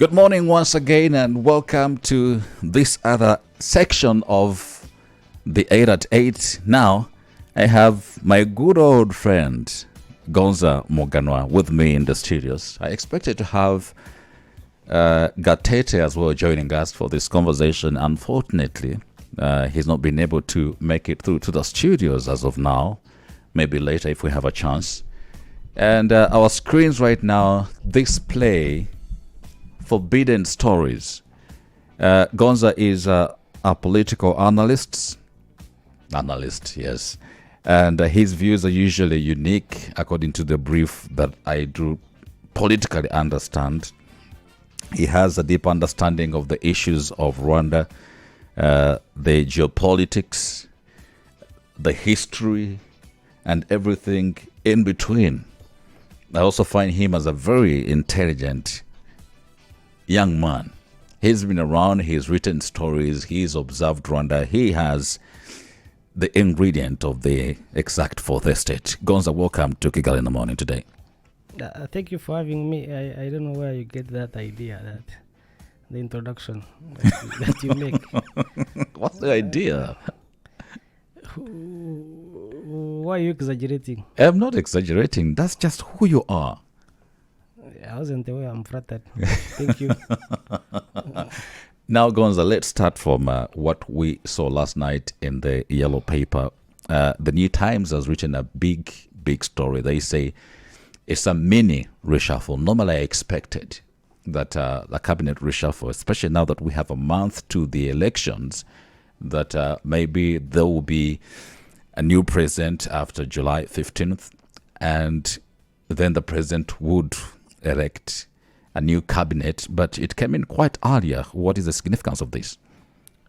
Good morning once again, and welcome to this other section of the 8 at 8. Now, I have my good old friend, Gonza Muganwa, with me in the studios. I expected to have Gatete as well joining us for this conversation. Unfortunately, he's not been able to make it through to the studios as of now. Maybe later if we have a chance. And our screens right now display Forbidden Stories. Gonza is a political analyst, yes. And his views are usually unique according to the brief that I do politically understand. He has a deep understanding of the issues of Rwanda, the geopolitics, the history, and everything in between. I also find him as a very intelligent young man. He's been around, he's written stories, he's observed Rwanda, he has the ingredient of the exact fourth estate. Gonza, welcome to Kigali in the Morning today. Thank you for having me. I don't know where you get that idea, that the introduction that you make. What's the idea? Why are you exaggerating? I'm not exaggerating. That's just who you are. I wasn't aware. I'm flattered. Thank you. Now, Gonza, let's start from what we saw last night in the yellow paper. The New Times has written a big story. They say it's a mini reshuffle. Normally, I expected that the cabinet reshuffle, especially now that we have a month to the elections, that maybe there will be a new president after July 15th, and then the president would elect a new cabinet, but it came in quite earlier. What is the significance of this?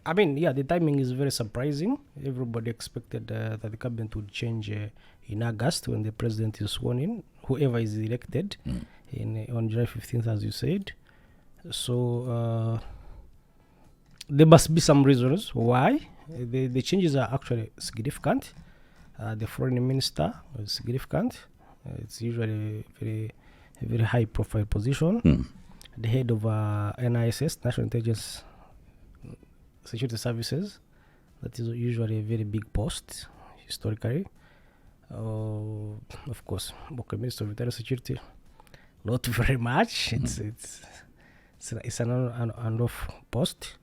I mean, yeah, the timing is very surprising. Everybody expected that the cabinet would change in August when the president is sworn in, whoever is elected on July 15th, as you said. So there must be some reasons why. The changes are actually significant. The foreign minister is significant. It's usually a very high profile position. The head of NISS, National Intelligence Security Services, that is usually a very big post historically. Of course, Minister of Interior Security, not very much. It's an on-off post,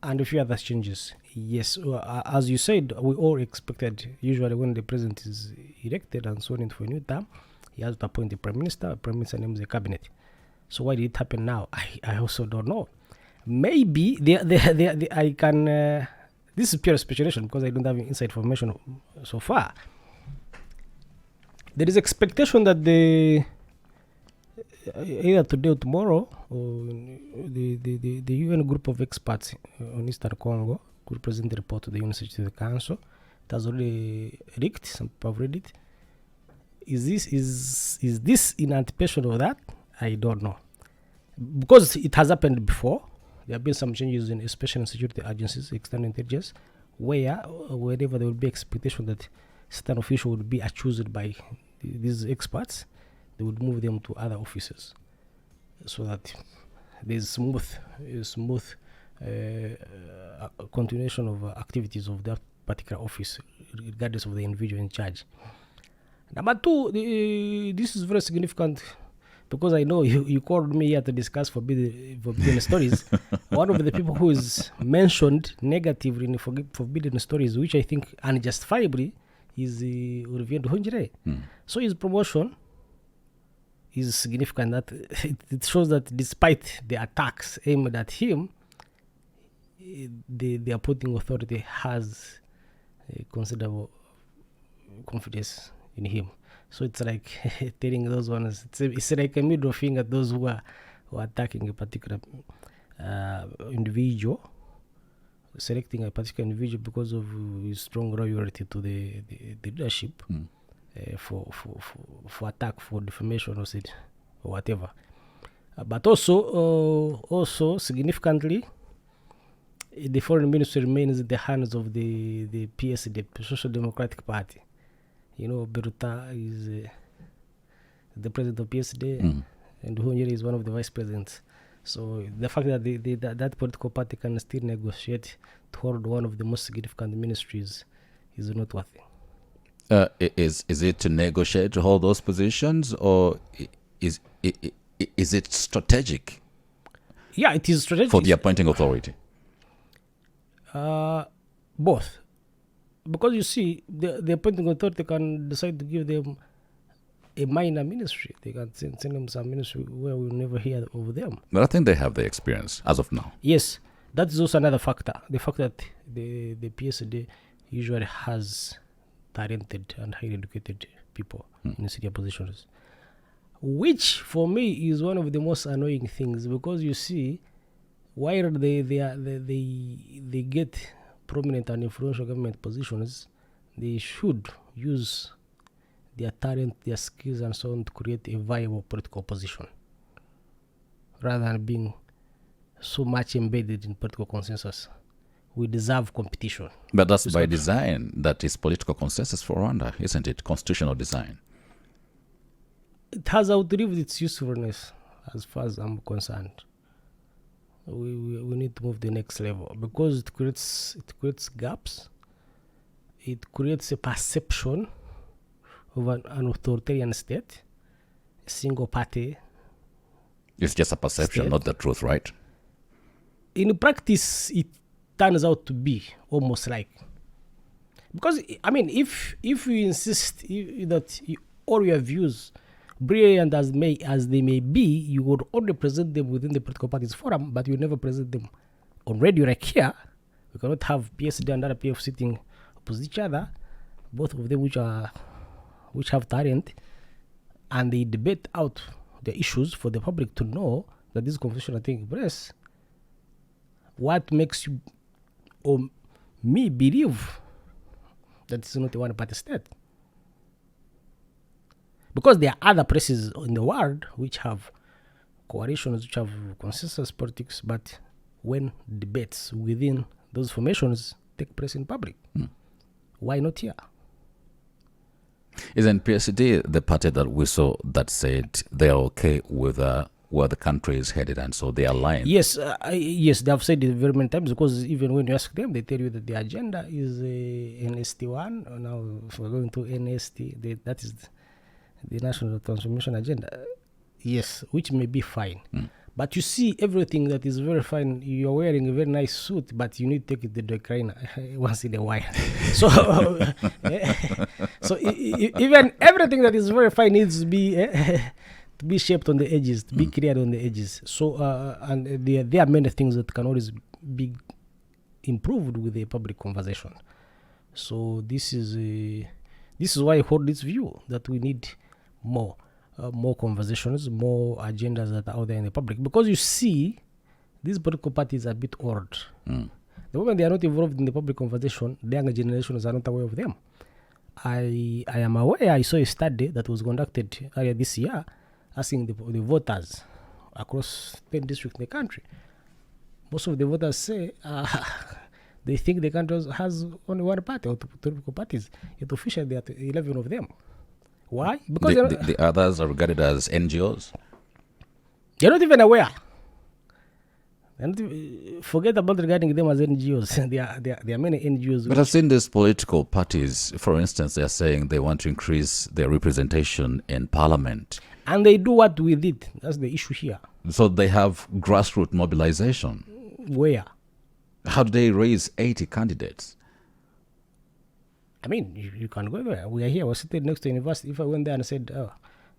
and a few other changes. Yes, as you said, we all expected. Usually, when the president is elected and sworn in for a new term, he has to appoint the prime minister. The prime minister names the cabinet. So why did it happen now? I also don't know. Maybe I can. This is pure speculation because I don't have inside information so far. There is expectation that either today or tomorrow, the UN group of experts on Eastern Congo could present the report to the UN Security Council. It has already leaked. Some people have read it. Is this in anticipation of that? I don't know, because it has happened before. There have been some changes in especially in security agencies, external intelligence, wherever there will be expectation that certain official would be accused by these experts, they would move them to other offices, so that there's smooth continuation of activities of that particular office, regardless of the individual in charge. Number two, this is very significant because I know you called me here to discuss forbidden stories. One of the people who is mentioned negatively in forbidden stories, which I think unjustifiably, is Olivier Nduhungirehe. So his promotion is significant. That it shows that despite the attacks aimed at him, the appointing authority has considerable confidence in him. So it's like telling those ones, it's like a middle finger at those who are attacking a particular individual, selecting a particular individual because of his strong loyalty to the leadership for attack, for defamation or whatever. But also significantly, the foreign ministry remains in the hands of the PSD, the Social Democratic Party. You know, Beruta is the president of PSD, and Nduhungirehe is one of the vice presidents. So the fact that that political party can still negotiate to hold one of the most significant ministries is noteworthy. Is it to negotiate to hold those positions, or is it strategic Yeah, it is strategic. for the appointing authority? Both. Because you see, the appointing authority can decide to give them a minor ministry. They can send them some ministry where we'll never hear of them. But I think they have the experience as of now. Yes, that is also another factor. The fact that the PSD usually has talented and highly educated people in senior positions, which for me is one of the most annoying things, because you see, while they get prominent and influential government positions, they should use their talent, their skills, and so on to create a viable political position, rather than being so much embedded in political consensus. We deserve competition. But that's by design. That is political consensus for Rwanda, isn't it? Constitutional design. It has outlived its usefulness, as far as I'm concerned. We need to move the next level, because it creates gaps. It creates a perception of an authoritarian state, a single party. It's just a perception, State. not the truth, right? In practice, it turns out to be almost like, because I mean, if you insist that all your views, brilliant as they may be, you would only present them within the political party's forum, but you never present them on radio like here. We cannot have PSD and RPF sitting opposite each other, both of them which have talent, and they debate out the issues for the public to know that this conversation are taking place. What makes you or me believe that it's not a one-party state? Because there are other places in the world which have coalitions, which have consensus politics, but when debates within those formations take place in public, why not here? Isn't PSD the party that we saw that said they're okay with where the country is headed, and so they align? Yes, yes, they have said it very many times, because even when you ask them, they tell you that the agenda is NST1. Now, if we're going to NST, that is the National Transformation Agenda. Yes, which may be fine. But you see, everything that is very fine, you're wearing a very nice suit, but you need to take it to the cleaner once in a while. So, even everything that is very fine needs to be shaped on the edges, to be cleared on the edges. So, and there are many things that can always be improved with a public conversation. So this is why I hold this view that we need more conversations, more agendas that are out there in the public. Because you see, these political parties are a bit old. The moment they are not involved in the public conversation, the younger generations are not aware of them. I am aware, I saw a study that was conducted earlier this year, asking the voters across 10 districts in the country. Most of the voters say they think the country has only one party or two political parties. Yet officially there are 11 of them. Why? Because the others are regarded as NGOs. They're not even aware. Forget about regarding them as NGOs. there are many NGOs. But I've seen these political parties, for instance, they are saying they want to increase their representation in parliament. And they do what we did. That's the issue here. So they have grassroots mobilization. Where? How do they raise 80 candidates? I mean, you can go there. We are here. We're sitting next to university. If I went there and said,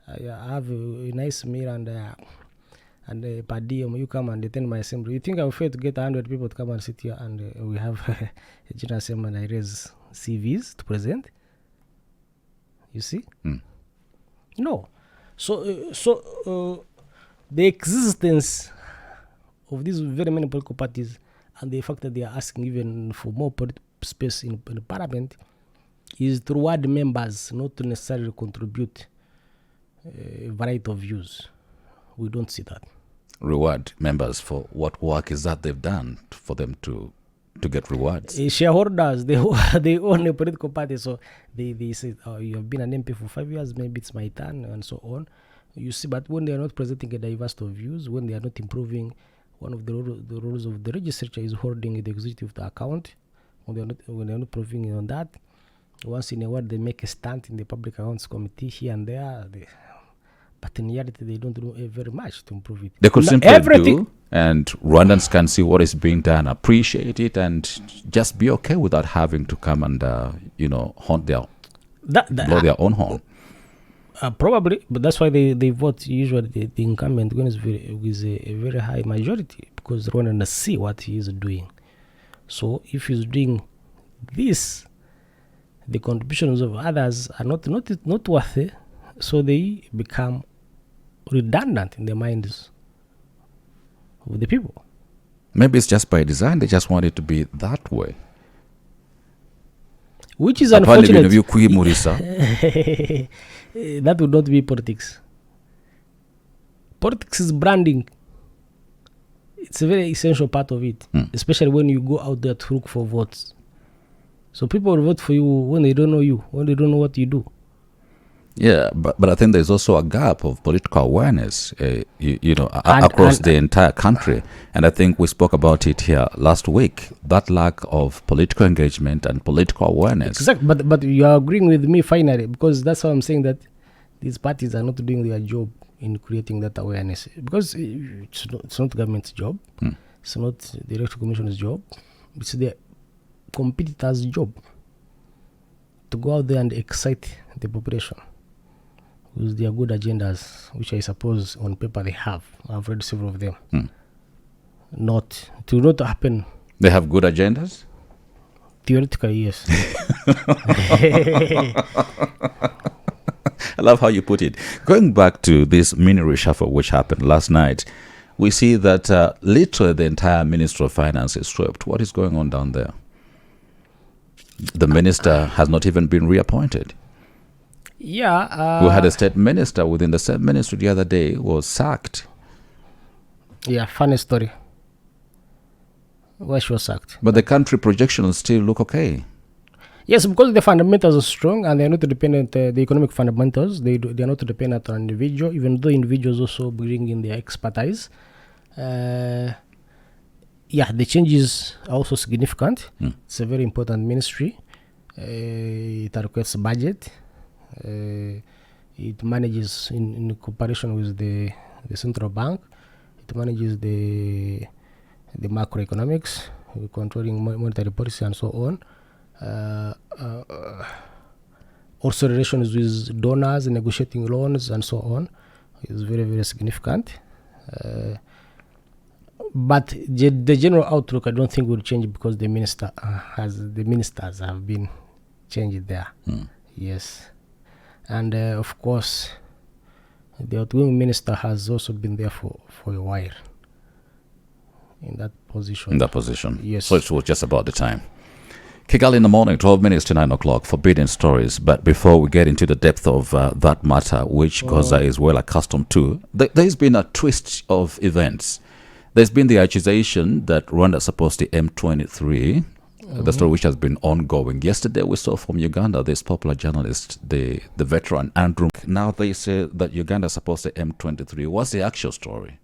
I have a nice meal and per diem, you come and attend my assembly, you think I will fail to get 100 people to come and sit here and we have a general assembly and I raise CVs to present? You see? No. So the existence of these very many political parties and the fact that they are asking even for more space in the parliament is to reward members, not to necessarily contribute a variety of views. We don't see that. Reward members for what work is that they've done for them to get rewards? Shareholders, they own a political party, so they say, you have been an MP for 5 years, maybe it's my turn, and so on. You see, but when they are not presenting a diversity of views, when they are not improving, one of the rules of the legislature is holding the executive to account. When they are not improving on that, once in a while they make a stand in the public accounts committee here and there. But in reality, they don't do very much to improve it. They could simply do, and Rwandans can see what is being done, appreciate it, and just be okay without having to come and blow their own horn. Probably, but that's why they vote usually the incumbent with a very high majority, because Rwandans see what he is doing. So if he's doing this, the contributions of others are not worthy, so they become redundant in the minds of the people. Maybe it's just by design. They just want it to be that way. Which is unfortunate. That would not be politics. Politics is branding. It's a very essential part of it, especially when you go out there to look for votes. So people will vote for you when they don't know you, when they don't know what you do. Yeah, but I think there's also a gap of political awareness, across the entire country. And I think we spoke about it here last week, that lack of political engagement and political awareness. Exactly, but you are agreeing with me finally, because that's why I'm saying that these parties are not doing their job in creating that awareness. Because it's not government's job, it's not the Electoral Commission's job, it's the competitors' job to go out there and excite the population with their good agendas, which I suppose on paper they have. I've read several of them. Not happen. They have good agendas? Theoretically, yes. I love how you put it. Going back to this mini reshuffle which happened last night, we see that literally the entire Ministry of Finance is stripped. What is going on down there? The minister has not even been reappointed. Yeah. We had a state minister within the same ministry the other day was sacked. Yeah, funny story. Why she was sacked. But the country projections still look okay. Yes, because the fundamentals are strong and they are not dependent, the economic fundamentals, they are not dependent on individual, even though individuals also bring in their expertise. The changes are also significant. It's a very important ministry. It requires a budget. It manages in cooperation with the central bank. It manages the macroeconomics, controlling monetary policy and so on. Also relations with donors, negotiating loans and so on is very, very significant. But the general outlook I don't think will change because the ministers have been changed there. Yes. And of course the outgoing minister has also been there for a while in that position. Yes. So it was just about the time. Kigali in the morning, 12 minutes to 9 o'clock, forbidden stories. But before we get into the depth of that matter, which Goza is well accustomed to, there's been a twist of events. There's been the accusation that Rwanda supposed the M23, the story which has been ongoing. Yesterday we saw from Uganda this popular journalist, the veteran Andrew. Now they say that Uganda supposed the M23. What's the actual story?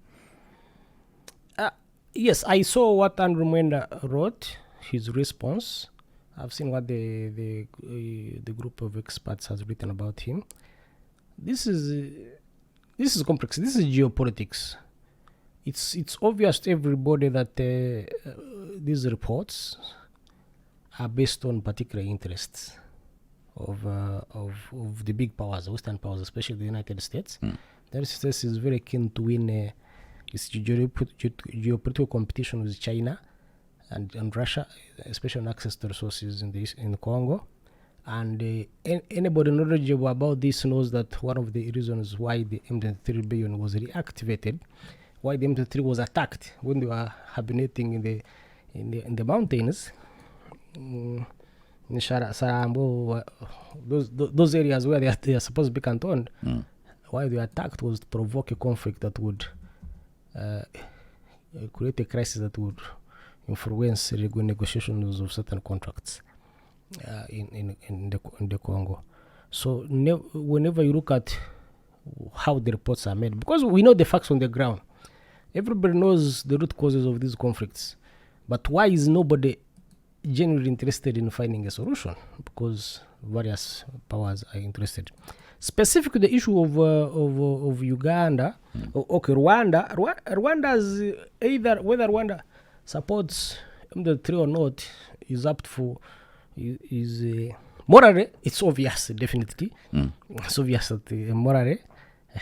Yes, I saw what Andrew Mwenda wrote, his response. I've seen what the group of experts has written about him. This is complex. This is geopolitics. It's obvious to everybody that these reports are based on particular interests of the big powers, the Western powers, especially the United States. The United States is very keen to win its geopolitical competition with China and Russia, especially on access to resources in Congo. And anybody knowledgeable about this knows that one of the reasons why the M23 rebellion was reactivated, why the M23 was attacked when they were hibernating in the mountains, in Sarambo, those areas where they are supposed to be cantoned. Why they were attacked was to provoke a conflict that would create a crisis that would influence negotiations of certain contracts in the Congo. So whenever you look at how the reports are made, because we know the facts on the ground. Everybody knows the root causes of these conflicts, but why is nobody genuinely interested in finding a solution? Because various powers are interested. Specifically, the issue of Uganda, Rwanda. Rwanda's either whether Rwanda supports M23 or not is up for is morally it's obvious, definitely. It's obvious that morally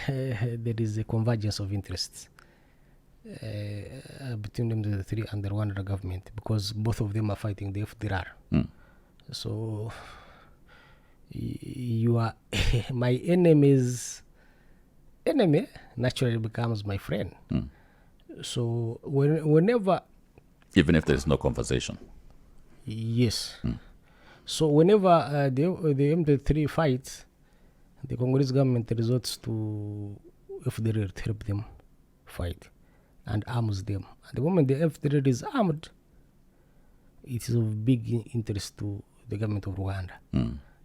there is a convergence of interests between M23 and the Rwanda government, because both of them are fighting the FDR. So you are my enemy's enemy naturally becomes my friend. So whenever, even if there is no conversation. Yes. So whenever the M23 fights, the Congolese government resorts to FDR to help them fight and arms them. At the moment the FDR is armed, it is of big interest to the government of Rwanda,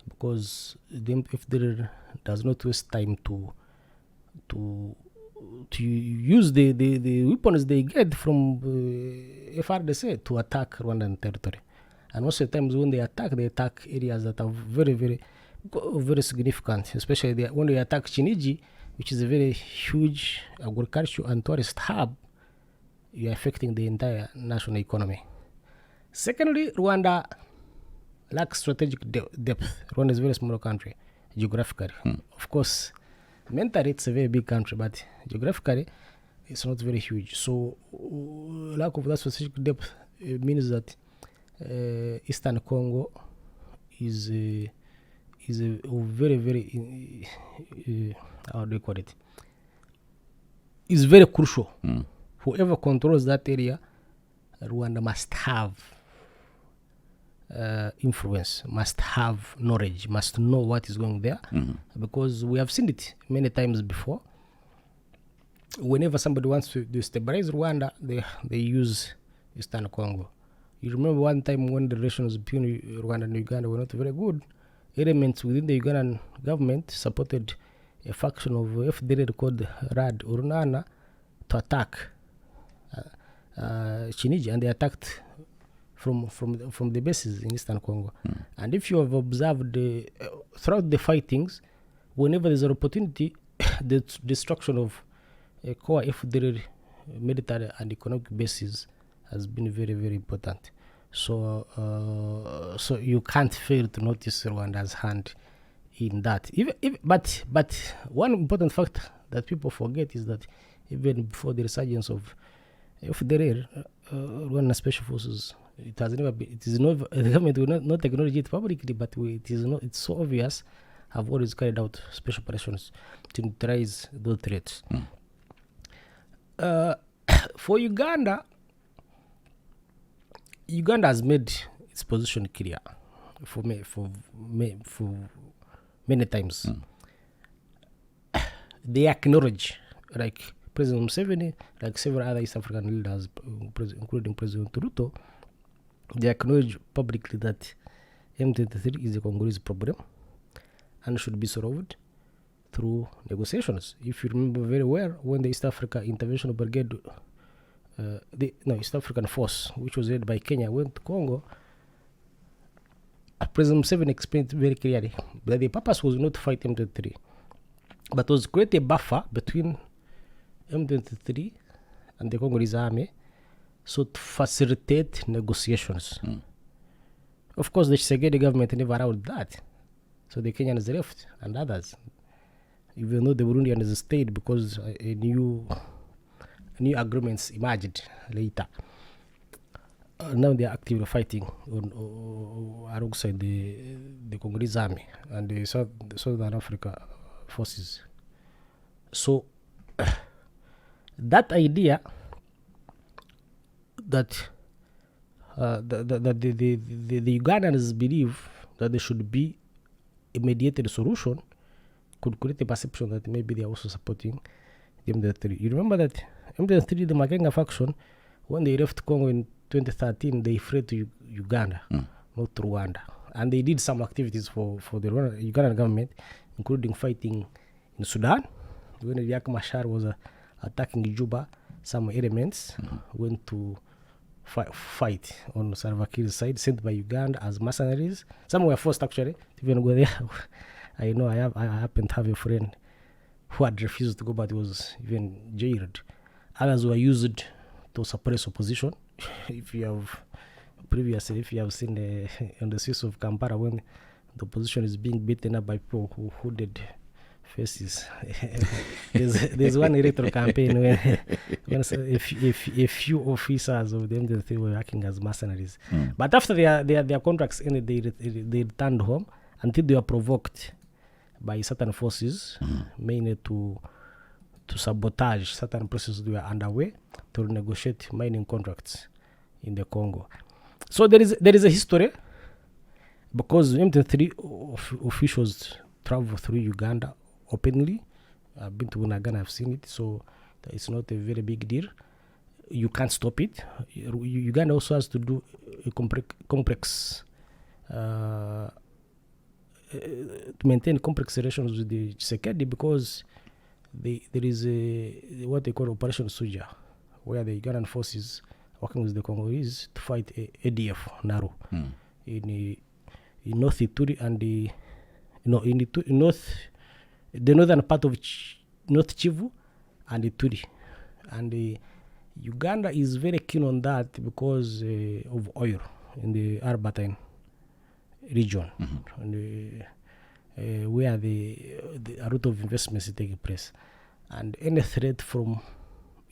because the FDR does not waste time to use the weapons they get from FRDC to attack Rwandan territory. And most of the times when they attack areas that are very, very, very significant, especially when they attack Chiniji, which is a very huge agricultural and tourist hub. You are affecting the entire national economy. Secondly, Rwanda lacks strategic depth. Rwanda is a very small country, geographically. Of course, mentally it's a very big country, but geographically it's not very huge. So lack of that strategic depth means that Eastern Congo is a very, very how do you call it? Is very crucial. Whoever controls that area, Rwanda must have influence, must have knowledge, must know what is going there, because we have seen it many times before. Whenever somebody wants to destabilize Rwanda, they use Eastern Congo. You remember one time when the relations between Rwanda and Uganda were not very good, elements within the Ugandan government supported a faction of FDR called Rad Urunana to attack Chiniji, and they attacked from the bases in Eastern Congo. And if you have observed throughout the fightings, whenever there's an opportunity, the destruction of core FDR military and economic bases has been very, very important. So so you can't fail to notice Rwanda's hand in that. But one important fact that people forget is that even before the resurgence of FDR, Rwanda Special Forces, it has never been. It is not the government will not acknowledge it publicly, but it is not. It's so obvious. Have always carried out special operations to neutralize those threats. For Uganda has made its position clear for many times. They acknowledge, like President Museveni, like several other East African leaders, including President Ruto, they acknowledge publicly that M23 is a Congolese problem and should be solved through negotiations. If you remember very well, when the East Africa Intervention Brigade, East African Force, which was led by Kenya, went to Congo, President Museveni explained very clearly that the purpose was not to fight M23, but was to create a buffer between M23 and the Congolese army, so to facilitate negotiations. Of course, the Tshisekedi government never allowed that, so the Kenyans left and others, even though the Burundians stayed because new agreements emerged later. Now they are actively fighting alongside the Congolese army and the Southern Africa forces. So that idea that the Ugandans believe that there should be a mediated solution could create a perception that maybe they are also supporting the M23. You remember that M23, the Makenga faction, when they left Congo in 2013, they fled to Uganda, not to Rwanda. And they did some activities for the Ugandan government, including fighting in Sudan when Riek Machar was attacking Juba, some elements went to fight on Salva Kiir's side, sent by Uganda as mercenaries. Some were forced actually to even go there. I know I happen to have a friend who had refused to go, but was even jailed. Others were used to suppress opposition. If you have seen on the streets of Kampala when the opposition is being beaten up by people who did faces. there's one electoral campaign when a few officers of the M23 were acting as mercenaries. But after their contracts ended, they returned home until they were provoked by certain forces, mainly to sabotage certain processes that were underway to negotiate mining contracts in the Congo. So there is a history, because M23 officials travel through Uganda openly. I've been to Bunagana, I've seen it, so it's not a very big deal. You can't stop it. Uganda also has to do a complex to maintain complex relations with the Tshisekedi, because there is what they call Operation Suja, where the Ugandan forces working with the Congolese to fight ADF Naru in North Ituri and the northern part of North Kivu and Ituri. And Uganda is very keen on that because of oil in the Arbatine region, and, where a lot of investments is taking place. And any threat from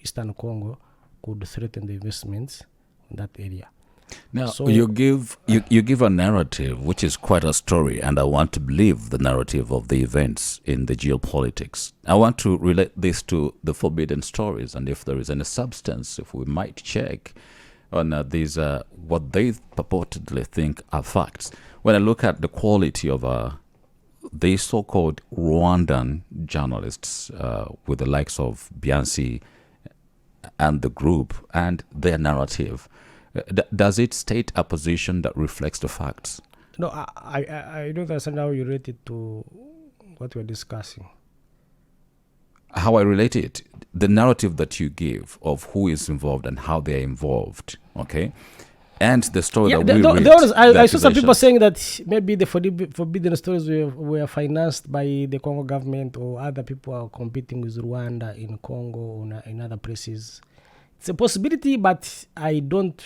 Eastern Congo could threaten the investments in that area. Now, so you give a narrative which is quite a story, and I want to believe the narrative of the events in the geopolitics. I want to relate this to the forbidden stories, and if there is any substance, if we might check on these what they purportedly think are facts. When I look at the quality of the so-called Rwandan journalists, with the likes of Biansi and the group and their narrative, does it state a position that reflects the facts? No, I don't understand how you relate it to what we're discussing. How I relate it, the narrative that you give of who is involved and how they are involved, okay? And the story that we read. I saw some people saying that maybe the forbidden stories were financed by the Congo government, or other people are competing with Rwanda in Congo or in other places. It's a possibility, but I don't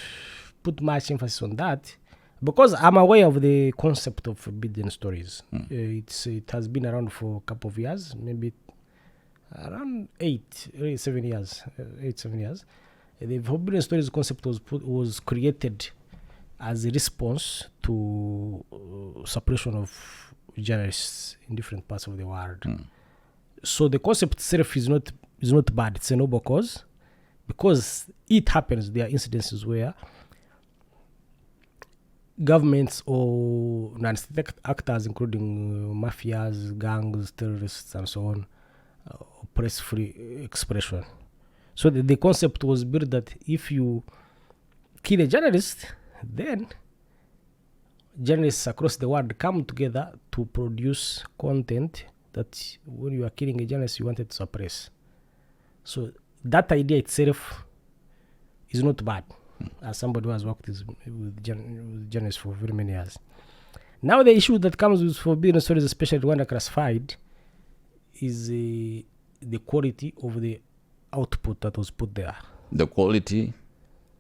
put much emphasis on that, because I'm aware of the concept of forbidden stories. It has been around for a couple of years, maybe around 7 years. The forbidden stories concept was created as a response to suppression of journalists in different parts of the world. So the concept itself is not bad. It's a noble cause, because it happens. There are incidences where governments or non-state actors, including mafias, gangs, terrorists, and so on, oppress free expression. So the concept was built that if you kill a journalist, then journalists across the world come together to produce content that when you are killing a journalist, you wanted to suppress. So that idea itself is not bad, as somebody who has worked with journalists for very many years. Now the issue that comes with forbidden stories, especially Rwanda classified, is the quality of the output that was put there. The quality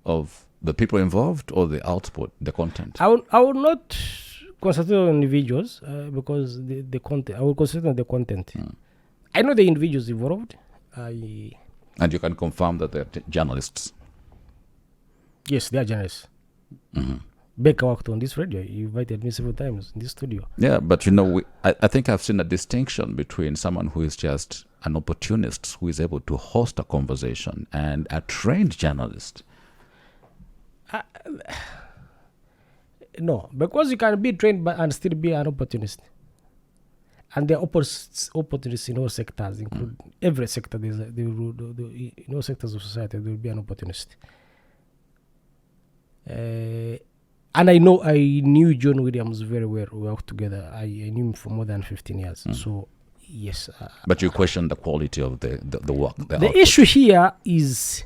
of the people involved, or the output, the content? I would not concentrate on individuals, because the content. I will concentrate on the content. I know the individuals involved. And you can confirm that they're journalists? Yes, they are journalists. Baker worked on this radio. You invited me several times in this studio. Yeah, but I think I've seen a distinction between someone who is just an opportunist, who is able to host a conversation, and a trained journalist. No, because you can be trained and still be an opportunist. And there are opportunists in all sectors, including every sector. In all sectors of society, there will be an opportunist. And I knew John Williams very well. We worked together. I knew him for more than 15 years. So Yes. But you question the quality of the work. The output. Issue here is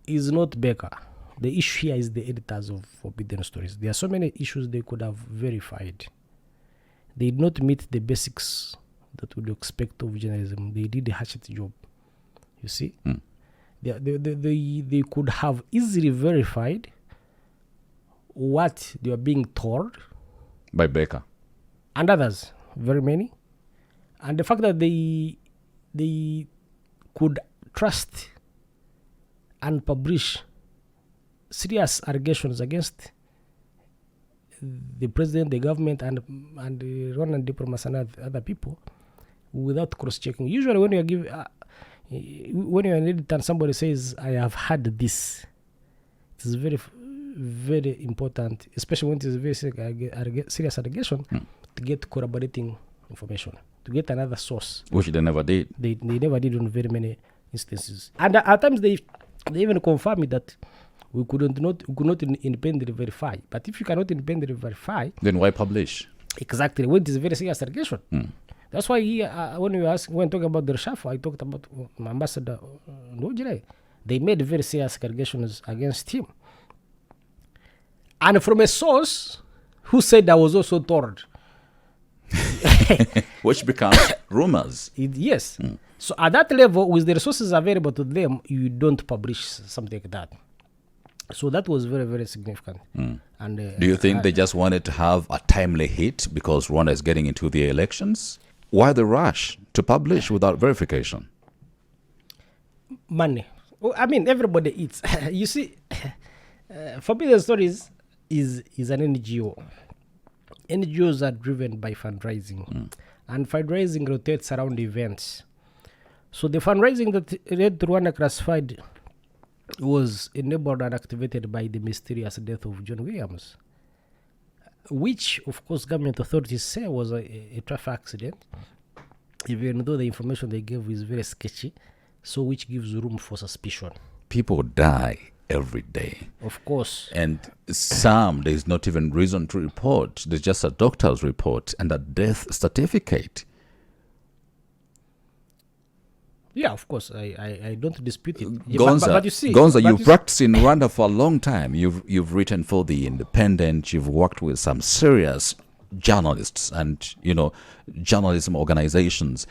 not Baker. The issue here is the editors of Forbidden Stories. There are so many issues they could have verified. They did not meet the basics that would expect of journalism. They did a hatchet job. You see? They could have easily verified what they were being told by Baker and others, very many, and the fact that they could trust and publish serious allegations against the president, the government, and the Rwandan diplomats and other people without cross-checking. Usually, when you when you're an editor and somebody says, "I have had this," it is very, very important, especially when it is a very serious allegation, to get corroborating information, to get another source, which they never did. They never did on very many instances, and at times they even confirm me that we could not independently verify. But if you cannot independently verify, then why publish? Exactly, when it is a very serious allegation. That's why when talking about the reshuffle, I talked about Ambassador Nujire. They made very serious allegations against him, and from a source who said I was also told, which becomes rumors. Yes. So at that level, with the resources available to them, you don't publish something like that. So that was very, very significant. And do you think they just wanted to have a timely hit because Rwanda is getting into the elections? Why the rush to publish without verification? Money. Well, I mean, everybody eats. You see, Forbidden Stories is an NGO. NGOs are driven by fundraising. And fundraising rotates around events. So the fundraising that Red Rwanda Classified was enabled and activated by the mysterious death of John Williams, which, of course, government authorities say was a traffic accident, even though the information they gave is very sketchy, so which gives room for suspicion. People die every day. Of course. And some, there's not even reason to report. There's just a doctor's report and a death certificate. Yeah, of course, I don't dispute it. Gonza, but you see, Gonza, you've practiced in Rwanda for a long time. You've written for The Independent. You've worked with some serious journalists and, journalism organizations.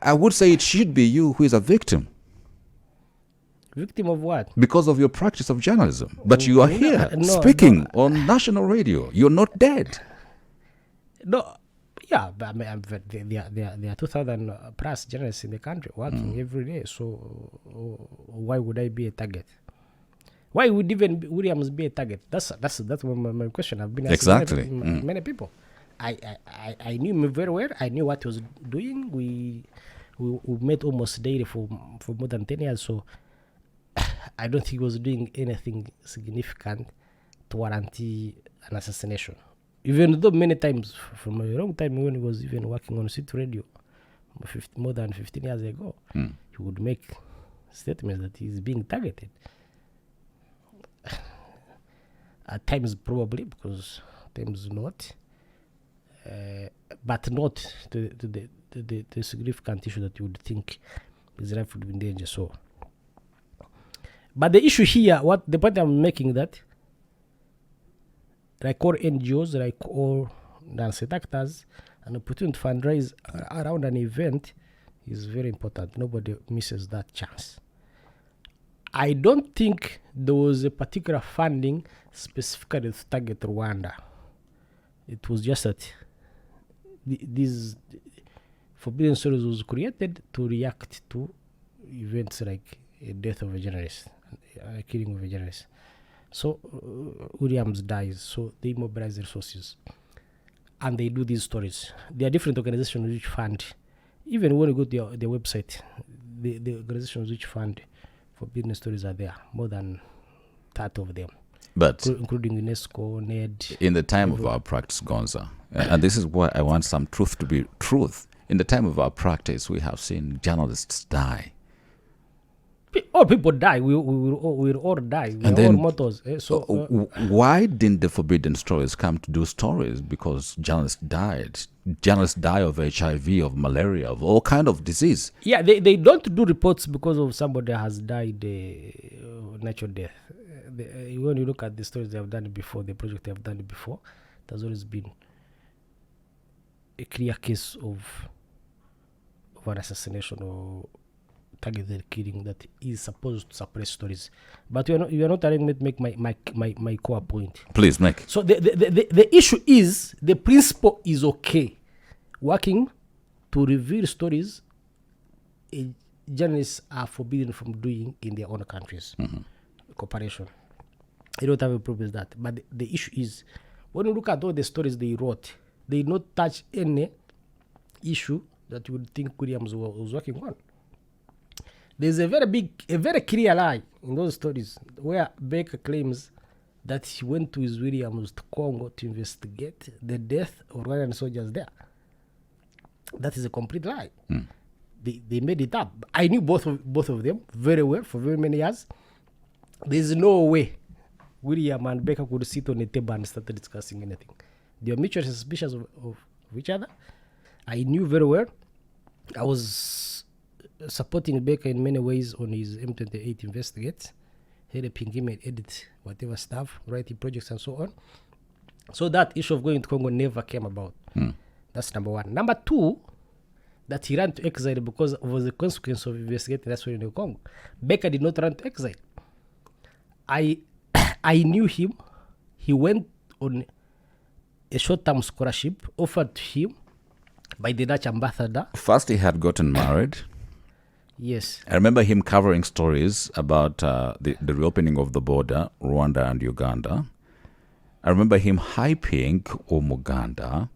I would say it should be you who is a victim. Victim of what? Because of your practice of journalism. But you are here speaking on national radio. You're not dead. No. Yeah, but there are 2,000 plus journalists in the country working every day. So why would I be a target? Why would even Williams be a target? That's my question. I've been asking many people. I knew him very well. I knew what he was doing. We met almost daily for more than 10 years. So I don't think he was doing anything significant to warrant an assassination. Even though many times, from a long time when he was even working on city radio, more than 15 years ago, he would make statements that he's being targeted. At times probably, because at times not. But not to the significant issue that you would think his life would be in danger. So, but the issue here, the point I'm making that, like all NGOs, like all non-state actors, an opportunity to fundraise around an event is very important. Nobody misses that chance. I don't think there was a particular funding specifically to target Rwanda. It was just that this Forbidden Stories was created to react to events like a death of a journalist, a killing of a journalist. So Williams dies, so they mobilize resources and they do these stories. There are different organizations which fund, even when you go to their website, the organizations which fund Forbidden Stories are there, more than 30 of them. But including UNESCO, NED. In the time of our practice, Gonza, and this is why I want some truth to be truth. In the time of our practice, we have seen journalists die. All people die. We'll all die. We And are then- all mortals. Why didn't the forbidden stories come to do stories? Because journalists died. Journalists die of HIV, of malaria, of all kind of disease. Yeah, they don't do reports because of somebody has died natural death. When you look at the stories they have done before, the project they have done before, there's always been a clear case of an assassination or targeted killing that is supposed to suppress stories. But you are not allowing me to make my core point. Please make. So the issue is, the principle is okay. Working to reveal stories journalists are forbidden from doing in their own countries. Cooperation. I don't have a problem with that. But the issue is, when you look at all the stories they wrote, they not touch any issue that you would think Williams was working on. There's a very clear lie in those stories where Baker claims that he went to his Williams to Congo to investigate the death of Rwandan soldiers there. That is a complete lie. They made it up. I knew both of them very well for very many years. There's no way William and Baker could sit on a table and start discussing anything. They are mutually suspicious of each other. I knew very well. I was supporting Baker in many ways on his M23 investigates, helping him edit whatever stuff, writing projects and so on. So that issue of going to Congo never came about. That's number one. Number two, that he ran to exile because of the consequence of investigating that's why in the Congo. Baker did not run to exile. I knew him. He went on a short-term scholarship offered to him by the Dutch ambassador. First, he had gotten married. Yes. I remember him covering stories about the reopening of the border, Rwanda and Uganda. I remember him hyping Umuganda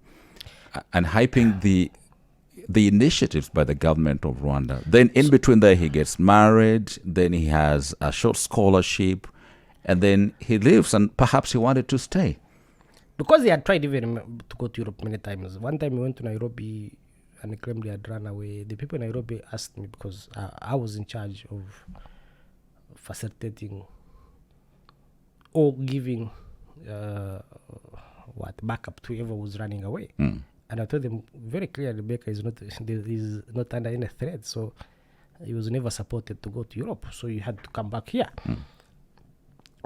and hyping the initiatives by the government of Rwanda. Then in between there, he gets married. Then he has a short scholarship. And then he leaves, and perhaps he wanted to stay. Because he had tried even to go to Europe many times. One time he went to Nairobi and he claimed he had run away. The people in Nairobi asked me, because I was in charge of facilitating or giving backup to whoever was running away. And I told them very clearly, Baker is not under any threat, so he was never supported to go to Europe, so he had to come back here.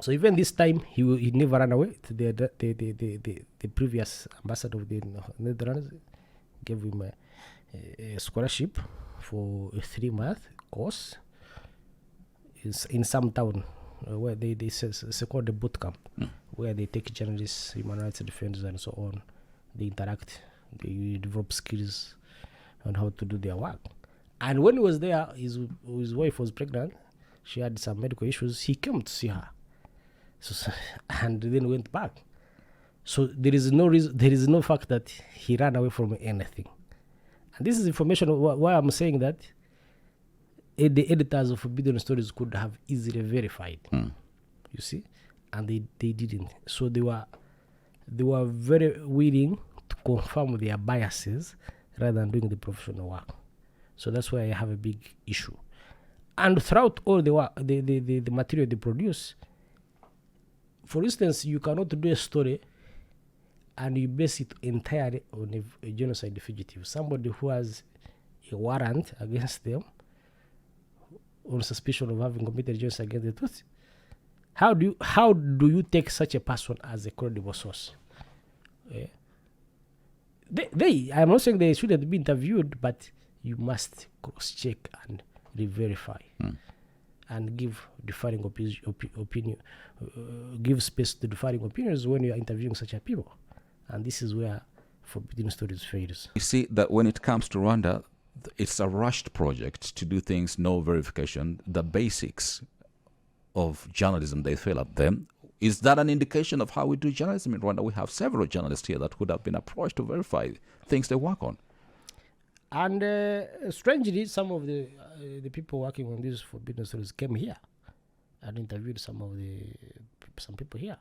So even this time, he never ran away. The previous ambassador of the Netherlands gave him a scholarship for a 3-month course in some town where it's called a boot camp, where they take journalists, human rights defenders, and so on. They interact, they develop skills on how to do their work. And when he was there, his wife was pregnant. She had some medical issues. He came to see her. And then went back. So there is no reason, there is no fact that he ran away from anything. And this is information why I'm saying that the editors of Forbidden Stories could have easily verified. You see, and they didn't. So they were very willing to confirm their biases rather than doing the professional work. So that's why I have a big issue. And throughout all the work, the material they produce. For instance, you cannot do a story and you base it entirely on a genocide fugitive, somebody who has a warrant against them on suspicion of having committed genocide against the Tutsi. How do you take such a person as a credible source? I'm not saying they shouldn't be interviewed, but you must cross-check and re-verify. And give differing opinion, give space to differing opinions when you are interviewing such a people. And this is where Forbidden Stories fails. You see that when it comes to Rwanda, it's a rushed project to do things, no verification. The basics of journalism, they fail at them. Is that an indication of how we do journalism in Rwanda? We have several journalists here that would have been approached to verify things they work on. And strangely, some of the people working on these Forbidden Stories came here and interviewed some people here.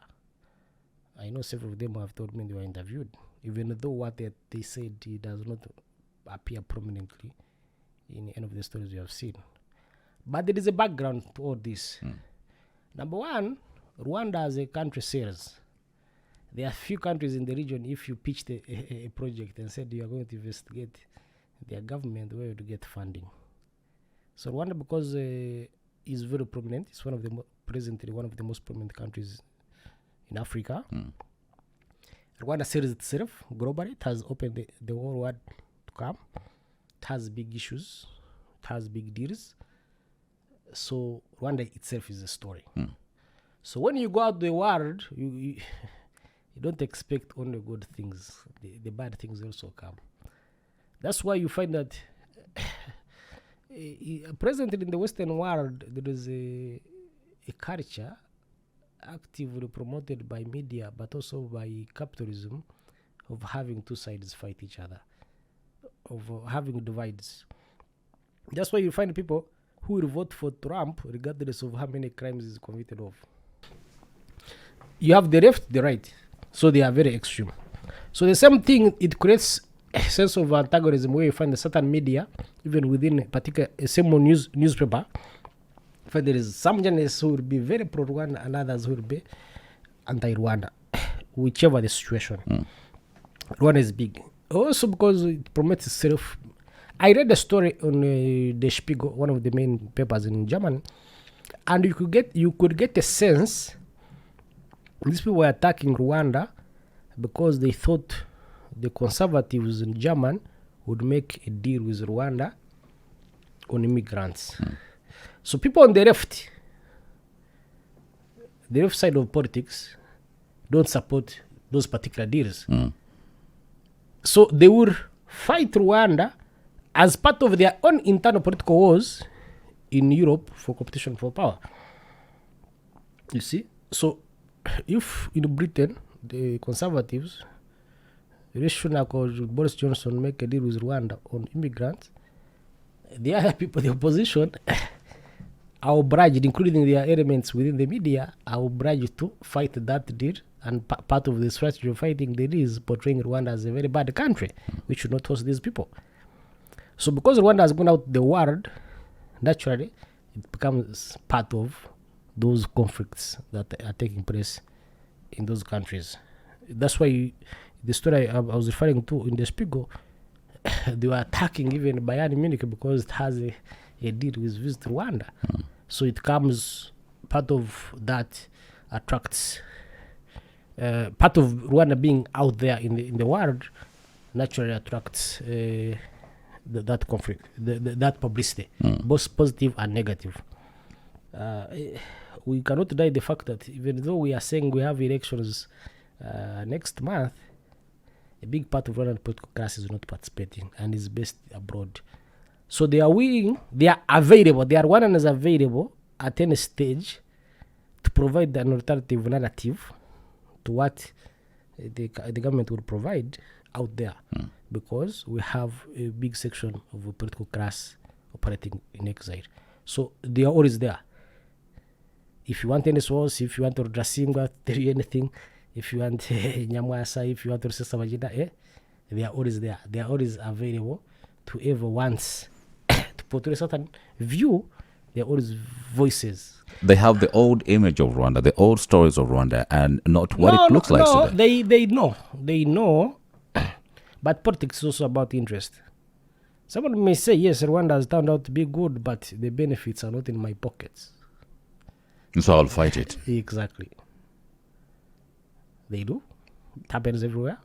I know several of them have told me they were interviewed, even though what they said does not appear prominently in any of the stories we have seen. But there is a background to all this. Number one, Rwanda as a country sells. There are few countries in the region, if you pitched a project and said you are going to investigate their government, where to get funding. So Rwanda, because is very prominent, it's one of the presently one of the most prominent countries in Africa. Rwanda sells itself globally. It has opened the whole world to come. It has big issues. It has big deals. So Rwanda itself is a story. So when you go out the world, you don't expect only good things. The bad things also come. That's why you find that presently in the Western world, there is a culture actively promoted by media, but also by capitalism, of having two sides fight each other, of having divides. That's why you find people who will vote for Trump regardless of how many crimes he's convicted of. You have the left, the right. So they are very extreme. So the same thing, it creates a sense of antagonism where you find the certain media, even within a particular same newspaper, if there is some journalists who will be very pro-Rwanda and others who will be anti-Rwanda, whichever the situation. Rwanda is big. Also because it promotes itself. I read a story on the Spiegel, one of the main papers in Germany, and you could get a sense these people were attacking Rwanda because they thought the conservatives in Germany would make a deal with Rwanda on immigrants. So people on the left side of politics, don't support those particular deals. So they would fight Rwanda as part of their own internal political wars in Europe for competition for power. You see? So if in Britain, the conservatives, Rishi Sunak or Boris Johnson make a deal with Rwanda on immigrants, the other people, the opposition, are obliged, including their elements within the media, are obliged to fight that deal. And part of the strategy of fighting the deal is portraying Rwanda as a very bad country, which should not host these people. So because Rwanda has gone out the world, naturally, it becomes part of those conflicts that are taking place in those countries. That's why the story I was referring to in the Spiegel, they were attacking even Bayern Munich because it has a deal with Visit Rwanda. So it comes, part of that attracts, part of Rwanda being out there in the world naturally attracts that conflict, that publicity, both positive and negative. We cannot deny the fact that even though we are saying we have elections next month, a big part of Rwandan political class is not participating and is based abroad. So they are willing, they are available, they are Rwandans available at any stage to provide an alternative narrative to what the government will provide out there, because we have a big section of a political class operating in exile. So they are always there. If you want any source, if you want to Drasinga, tell you anything, if you want Nyamwasa, if you want to Sesabajida, they are always there. They are always available to whoever wants to portray a certain view. They are always voices. They have the old image of Rwanda, the old stories of Rwanda, and not what it looks like today. They know, but politics is also about interest. Someone may say, yes, Rwanda has turned out to be good, but the benefits are not in my pockets. So I'll fight it. Exactly. They do. It happens everywhere.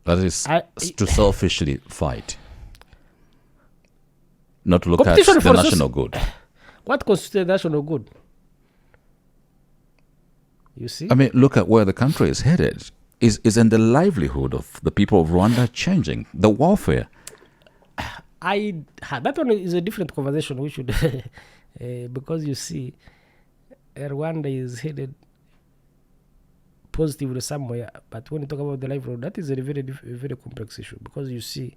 That is to selfishly fight. Not to look at the national good. What constitutes the national good? You see? I mean, look at where the country is headed. Isn't the livelihood of the people of Rwanda changing? The warfare. That one is a different conversation. We should, because you see, Rwanda is headed positively somewhere, but when you talk about the livelihood, that is a very complex issue, because you see,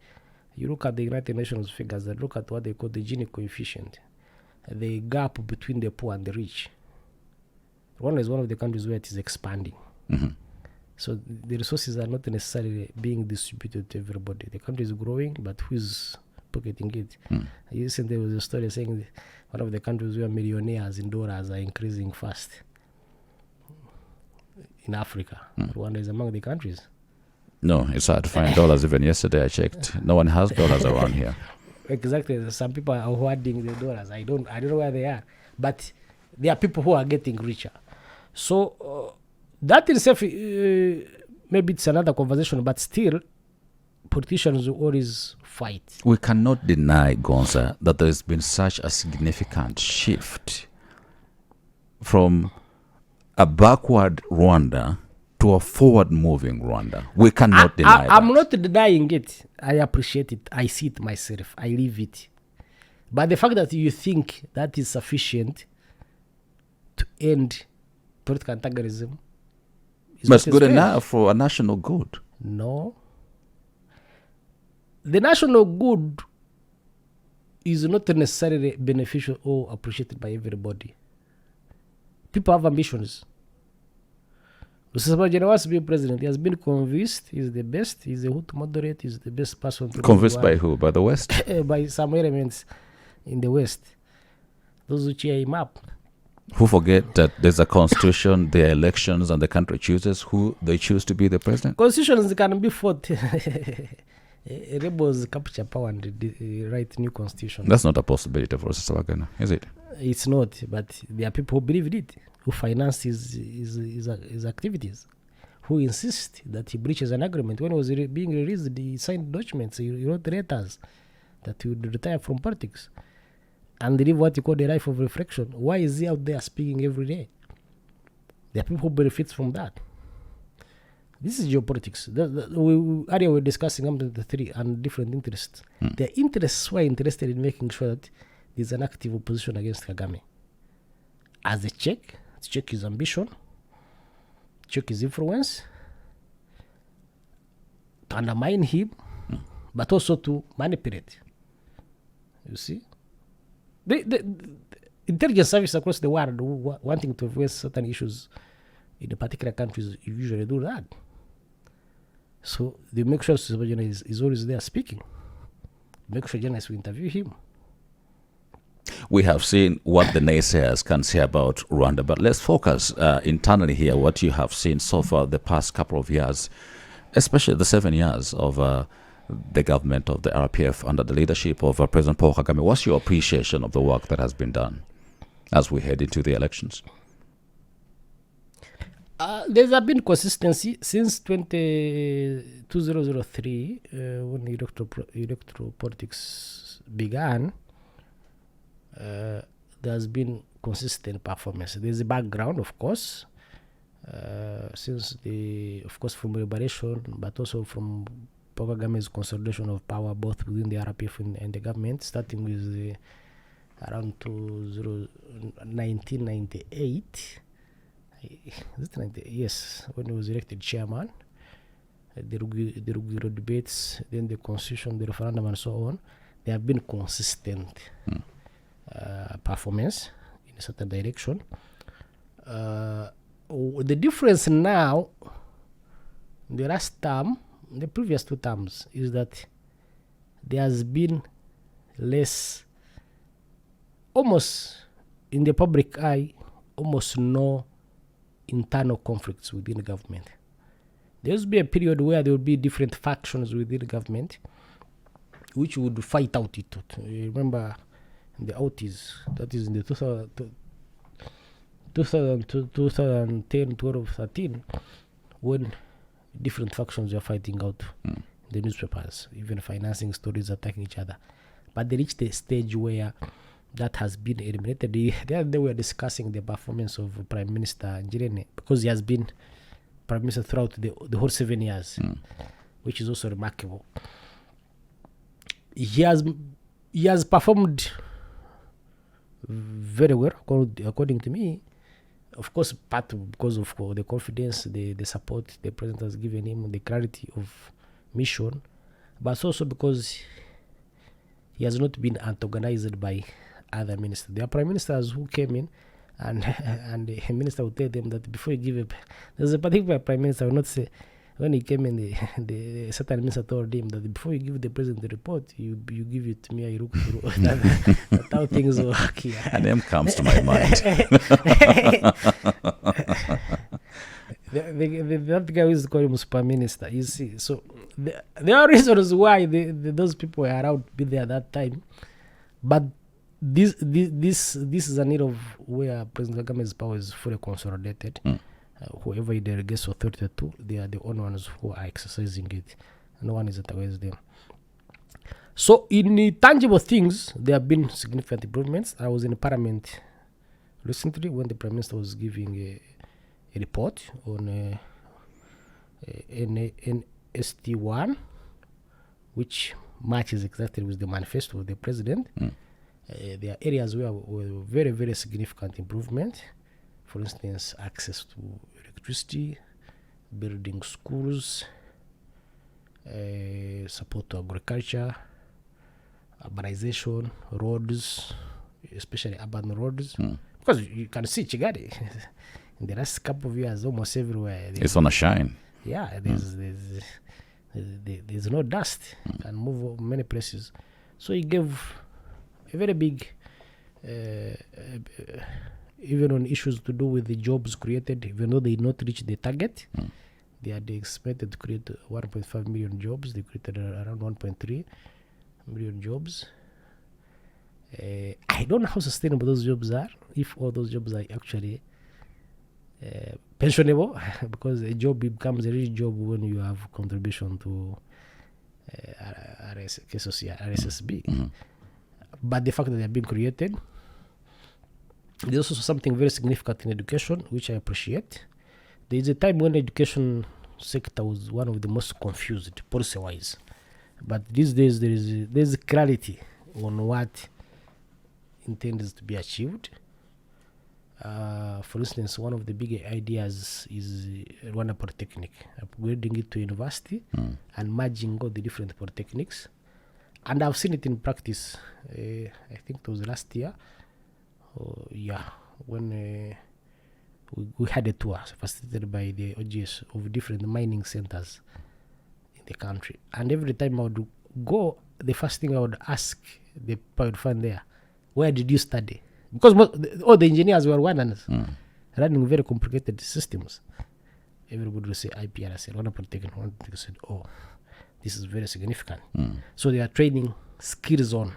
you look at the United Nations figures that look at what they call the Gini coefficient, the gap between the poor and the rich. Rwanda is one of the countries where it is expanding. So the resources are not necessarily being distributed to everybody. The country is growing, but who is pocketing it. Recently there was a story saying one of the countries where millionaires in dollars are increasing fast in Africa. Rwanda is among the countries. No, it's hard to find dollars. Even yesterday I checked. No one has dollars around here. Exactly. Some people are hoarding the dollars. I don't know where they are. But there are people who are getting richer. So that in itself, maybe it's another conversation, but still, politicians will always fight. We cannot deny, Gonza, that there has been such a significant shift from a backward Rwanda to a forward-moving Rwanda. We cannot deny that. I'm not denying it. I appreciate it. I see it myself. I live it. But the fact that you think that is sufficient to end political antagonism is But good enough for a national good. No. The national good is not necessarily beneficial or appreciated by everybody. People have ambitions. Rusesabagina wants to be president. He has been convinced he's the best. He's the Hutu moderate. He's the best person. Convinced by who? By the West? By some elements in the West. Those who cheer him up. Who forget that there's a constitution, there are elections, and the country chooses who they choose to be the president? Constitutions can be fought. Rebels capture power and write new constitution. That's not a possibility for Rusesabagina, is it? It's not, but there are people who believe in it, who finance his activities, who insist that he breaches an agreement. When he was being released, he signed documents, he wrote letters that he would retire from politics and live what you call the life of reflection. Why is he out there speaking every day? There are people who benefit from that. This is geopolitics. Earlier we were discussing M23 and different interests. Their interests were interested in making sure that there's an active opposition against Kagame. As a check, to check his ambition, check his influence, to undermine him, but also to manipulate. You see? The intelligence service across the world wanting to address certain issues in the particular countries usually do that. So they make sure Rusesabagina is always there speaking. Make sure journalists will interview him. We have seen what the naysayers can say about Rwanda, but let's focus internally here, what you have seen so far the past couple of years, especially the 7 years of the government of the RPF under the leadership of President Paul Kagame. What's your appreciation of the work that has been done as we head into the elections? There's been consistency since 2003 when electoral politics began. There's been consistent performance. There's a background, of course, since from liberation, but also from Paul Kagame's consolidation of power, both within the RPF and the government, starting with around 1998. Is it 98? Yes, when he was elected chairman. The Rugiro debates, then the constitution, the referendum, and so on. They have been consistent. Performance in a certain direction. The difference now, the last term, the previous 2 terms, is that there has been less, almost in the public eye, almost no internal conflicts within the government. There used to be a period where there would be different factions within the government which would fight out it. Remember the outies, that is in the 2010, 12, 13, when different factions were fighting out the newspapers, even financing stories, attacking each other. But they reached a stage where that has been eliminated. The other day we were discussing the performance of Prime Minister Ngirente, because he has been Prime Minister throughout the whole 7 years, which is also remarkable. He has performed very well, according to me. Of course, because of the confidence, the support the president has given him, the clarity of mission, but also because he has not been antagonized by other ministers. There are prime ministers who came in and the minister would tell them that before you give there's a particular prime minister, I will not say, when he came in, the certain minister told him that before you give the president the report, you give it to me. I look through. That's how things work here. A name comes to my mind. That guy is called him super minister. You see, so there are reasons why those people were allowed to be there at that time, but this is an era of where President Kagame's power is fully consolidated. Whoever he delegates authority to, they are the only ones who are exercising it. No one is against them. So in the tangible things, there have been significant improvements. I was in Parliament recently when the Prime Minister was giving a report on NST1, which matches exactly with the manifesto of the President. There are areas where were very, very significant improvement. For instance, access to electricity, building schools, support to agriculture, urbanization, roads, especially urban roads. Because you can see Kigali in the last couple of years, almost everywhere. It's on a shine. Yeah, there's no dust. You can move many places. So he gave a very big, even on issues to do with the jobs created, even though they did not reach the target. They had expected to create 1.5 million jobs. They created around 1.3 million jobs. I don't know how sustainable those jobs are, if all those jobs are actually pensionable, because a job becomes a real job when you have contribution to RSSB. But the fact that they have been created, there's also something very significant in education, which I appreciate. There is a time when the education sector was one of the most confused policy-wise. But these days there's clarity on what intends to be achieved. For instance, one of the big ideas is Rwanda Polytechnic, upgrading it to university and merging all the different polytechnics. And I've seen it in practice. I think it was last year. When we had a tour facilitated by the OGS of different mining centers in the country. And every time I would go, the first thing I would ask the people I would find there, where did you study? Because all the engineers were Rwandans, running very complicated systems. Everybody would say IPR. I said, Rwanda Polytechnic. They said, oh, this is very significant. So they are training skills on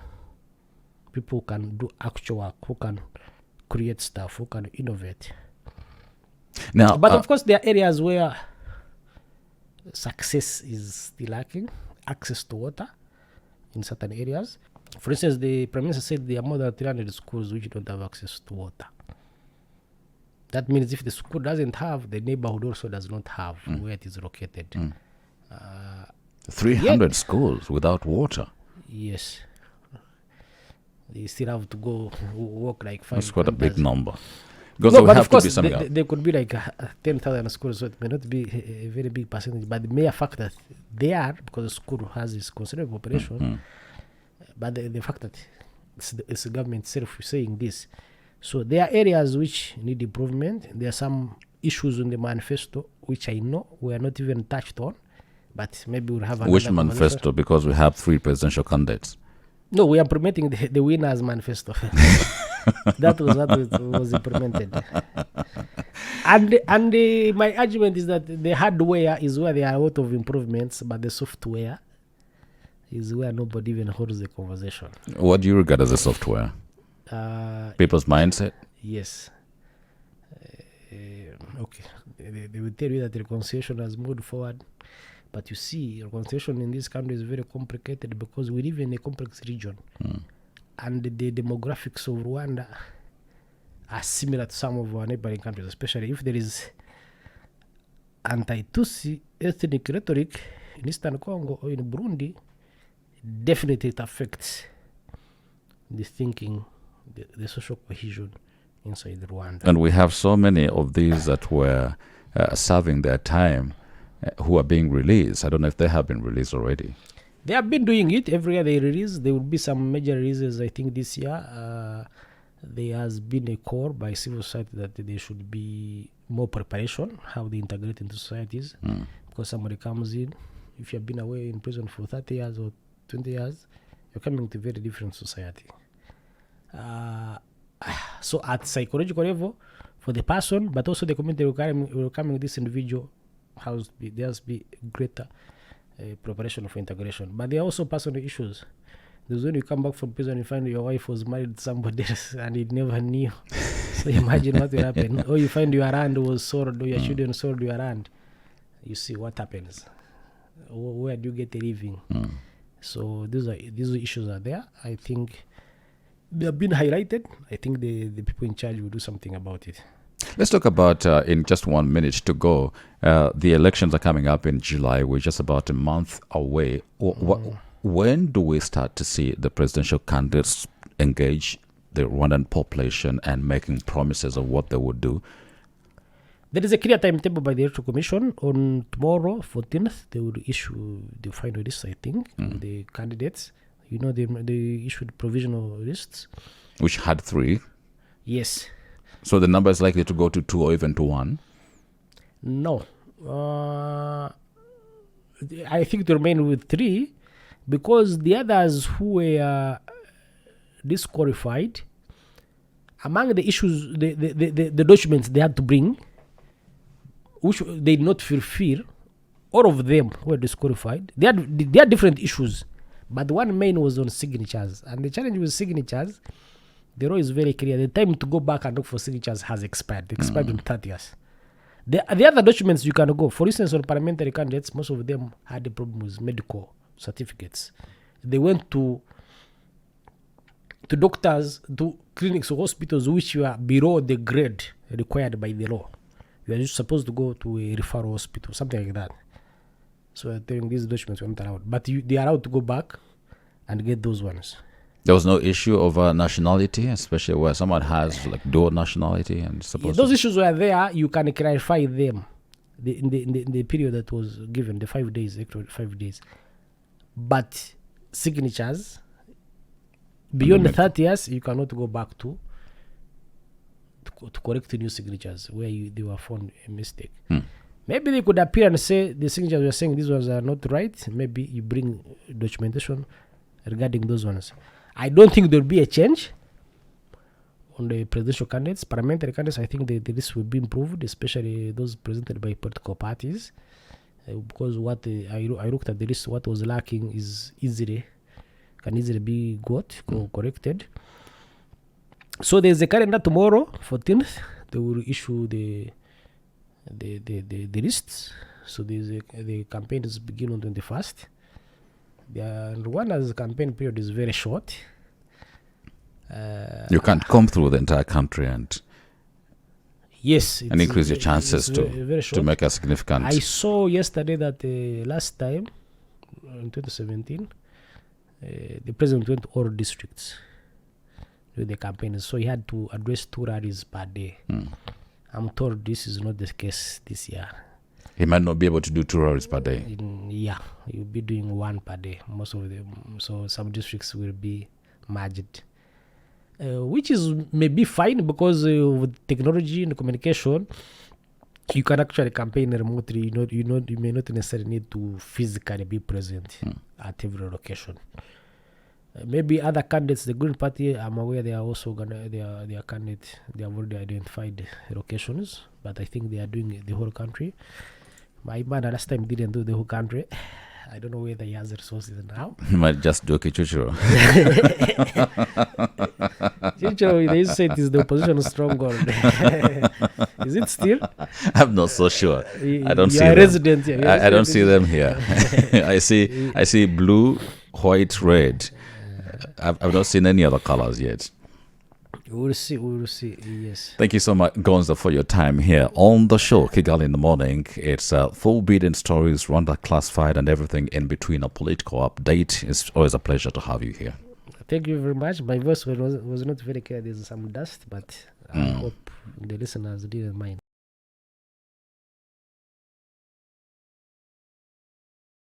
people who can do actual work, who can create stuff, who can innovate. Now, but of course, there are areas where success is still lacking. Access to water in certain areas. For instance, the Prime Minister said there are more than 300 schools which don't have access to water. That means if the school doesn't have, the neighborhood also does not have where it is located. 300 schools without water. Yes. They still have to go walk like 5 That's quite a big kilometers. number. Because No, we but have of course, to be there could be like 10,000 schools, so it may not be a very big percentage. But the mere fact that they are, because the school has this considerable population, but the fact that it's the government itself saying this. So there are areas which need improvement. There are some issues in the manifesto which I know we are not even touched on, but maybe we'll have another Which conversation. manifesto? Because we have 3 presidential candidates. No, we are implementing the winners manifesto. That was what was implemented. And my argument is that the hardware is where there are a lot of improvements, but the software is where nobody even holds the conversation. What do you regard as a software? People's mindset? Yes. Okay. They will tell you that reconciliation has moved forward. But you see, reconciliation in this country is very complicated because we live in a complex region. And the demographics of Rwanda are similar to some of our neighboring countries, especially if there is anti-Tutsi ethnic rhetoric in Eastern Congo or in Burundi. Definitely it affects the thinking, the social cohesion inside Rwanda. And we have so many of these that were serving their time who are being released. I don't know if they have been released already. They have been doing it. Every year they release. There will be some major releases, I think, this year. There has been a call by civil society that there should be more preparation, how they integrate into societies. because somebody comes in. If you've been away in prison for 30 years or 20 years, you're coming to a very different society. So at psychological level, for the person, but also the community welcoming this individual, there has to be greater preparation for integration. But there are also personal issues. There's when you come back from prison, you find your wife was married to somebody else and you never knew. So imagine what will happen. Or you find your hand was sold, or your children sold your hand. You see what happens. Where do you get a living? So these issues are there. I think they have been highlighted. I think the people in charge will do something about it. Let's talk about, in just 1 minute to go, the elections are coming up in July. We're just about a month away. When do we start to see the presidential candidates engage the Rwandan population and making promises of what they would do? There is a clear timetable by the Electoral Commission. On tomorrow, 14th, they will issue the final list, I think, the candidates. You know, they issued provisional lists. Which had 3. Yes. So the number is likely to go to 2 or even to 1? No. I think to remain with 3 because the others who were disqualified, among the issues, the documents they had to bring, which they did not fulfill, all of them were disqualified. They had different issues, but one main was on signatures. And the challenge with signatures, the law is very clear. The time to go back and look for signatures has expired. It expired in 30 years. The other documents you can go. For instance, on parliamentary candidates, most of them had a problem with medical certificates. They went to doctors, to clinics or hospitals which were below the grade required by the law. You are just supposed to go to a referral hospital, something like that. So I think these documents were not allowed. But they are allowed to go back and get those ones. There was no issue of nationality, especially where someone has like dual nationality and supposed those issues were there. You can clarify them in the period that was given, the 5 days, actually 5 days. But signatures beyond the 30 years, you cannot go back to correct new signatures where they were found a mistake. Maybe they could appear and say the signatures were saying these ones are not right. Maybe you bring documentation regarding those ones. I don't think there will be a change on the presidential candidates. Parliamentary candidates, I think the list will be improved, especially those presented by political parties. Because I looked at the list, what was lacking is can easily be corrected. So there's a calendar tomorrow, 14th. They will issue the lists. So the campaigns begin on 21st. Rwanda's campaign period is very short. You can't come through the entire country and increase your chances to make a significant. I saw yesterday that last time, in 2017, the president went to all districts with the campaigns, so he had to address 2 rallies per day. I'm told this is not the case this year. He might not be able to do 2 rallies per day. He'll be doing 1 per day, most of them. So some districts will be merged, which is maybe fine because with technology and communication, you can actually campaign remotely. You may not necessarily need to physically be present at every location. Maybe other candidates, the Green Party, I'm aware they are also their candidates. They have already identified locations, but I think they are doing the whole country. My man last time didn't do the whole country. I don't know whether he has resources now. He might just do Kichuchuro. Chichiro, they say it is the opposition stronghold. Is it still? I'm not so sure. I don't see them. Resident here. I don't see them here. I see blue, white, red. I've not seen any other colors yet. We'll see, yes. Thank you so much, Gonza, for your time here on the show, Kigali in the Morning. It's full beating stories, Rwanda classified, and everything in between. A political update. It's always a pleasure to have you here. Thank you very much. My voice was not very clear. There's some dust, but I hope the listeners didn't mind.